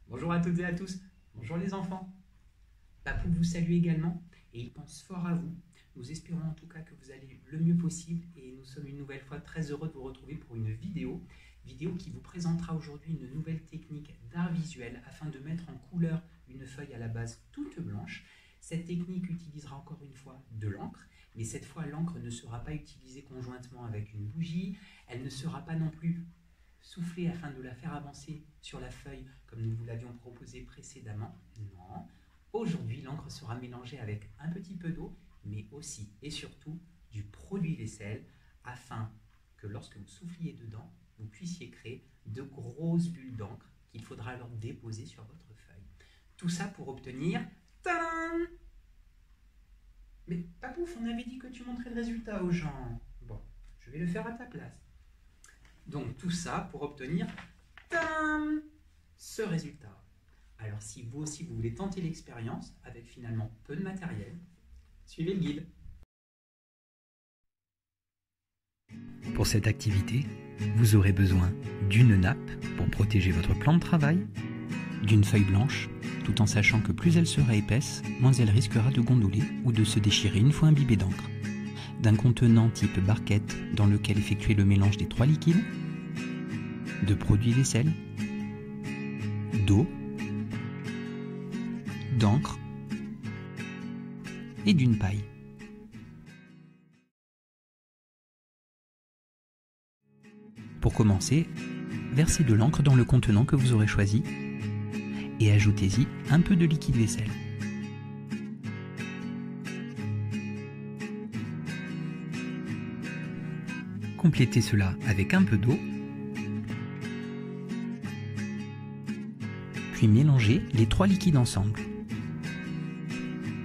Bonjour à toutes et à tous. Bonjour les enfants. Papou vous salue également et il pense fort à vous. Nous espérons en tout cas que vous allez le mieux possible et nous sommes une nouvelle fois très heureux de vous retrouver pour une vidéo qui vous présentera aujourd'hui une nouvelle technique d'art visuel afin de mettre en couleur une feuille à la base toute blanche. Cette technique utilisera encore une fois de l'encre, mais cette fois l'encre ne sera pas utilisée conjointement avec une bougie, elle ne sera pas non plus souffler afin de la faire avancer sur la feuille comme nous vous l'avions proposé précédemment. Non, aujourd'hui l'encre sera mélangée avec un petit peu d'eau, mais aussi et surtout du produit vaisselle afin que lorsque vous souffliez dedans, vous puissiez créer de grosses bulles d'encre qu'il faudra alors déposer sur votre feuille. Tout ça pour obtenir... Tadam! Mais Papouf, on avait dit que tu montrais le résultat aux gens. Bon, je vais le faire à ta place. Donc tout ça pour obtenir ce résultat. Alors si vous aussi vous voulez tenter l'expérience avec finalement peu de matériel, suivez le guide. Pour cette activité, vous aurez besoin d'une nappe pour protéger votre plan de travail, d'une feuille blanche, tout en sachant que plus elle sera épaisse, moins elle risquera de gondoler ou de se déchirer une fois imbibée d'encre, d'un contenant type barquette dans lequel effectuer le mélange des 3 liquides, de produits vaisselle, d'eau, d'encre et d'une paille. Pour commencer, versez de l'encre dans le contenant que vous aurez choisi et ajoutez-y un peu de liquide vaisselle. Complétez cela avec un peu d'eau, puis mélangez les 3 liquides ensemble.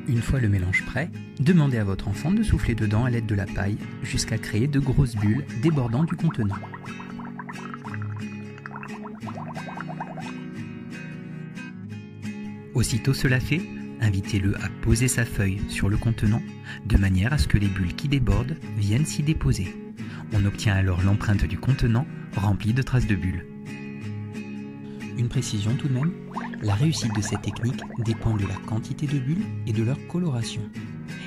Une fois le mélange prêt, demandez à votre enfant de souffler dedans à l'aide de la paille jusqu'à créer de grosses bulles débordant du contenant. Aussitôt cela fait, invitez-le à poser sa feuille sur le contenant de manière à ce que les bulles qui débordent viennent s'y déposer. On obtient alors l'empreinte du contenant remplie de traces de bulles. Une précision tout de même, la réussite de cette technique dépend de la quantité de bulles et de leur coloration.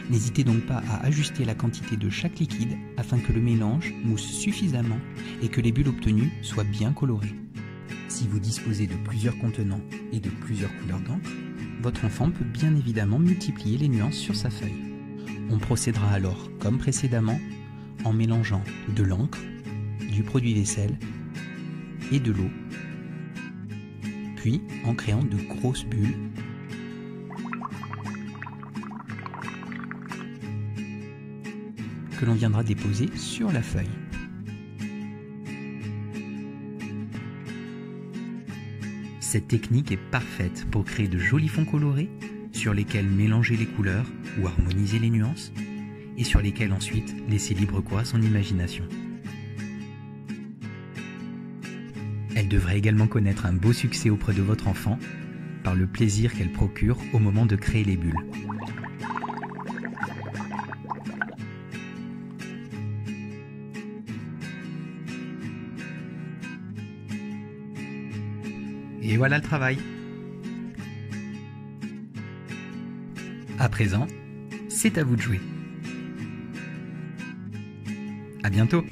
N'hésitez donc pas à ajuster la quantité de chaque liquide afin que le mélange mousse suffisamment et que les bulles obtenues soient bien colorées. Si vous disposez de plusieurs contenants et de plusieurs couleurs d'encre, votre enfant peut bien évidemment multiplier les nuances sur sa feuille. On procédera alors, comme précédemment, en mélangeant de l'encre, du produit vaisselle et de l'eau, puis en créant de grosses bulles que l'on viendra déposer sur la feuille. Cette technique est parfaite pour créer de jolis fonds colorés sur lesquels mélanger les couleurs ou harmoniser les nuances et sur lesquels ensuite laisser libre cours à son imagination. Elle devrait également connaître un beau succès auprès de votre enfant par le plaisir qu'elle procure au moment de créer les bulles. Et voilà le travail. À présent, c'est à vous de jouer. À bientôt.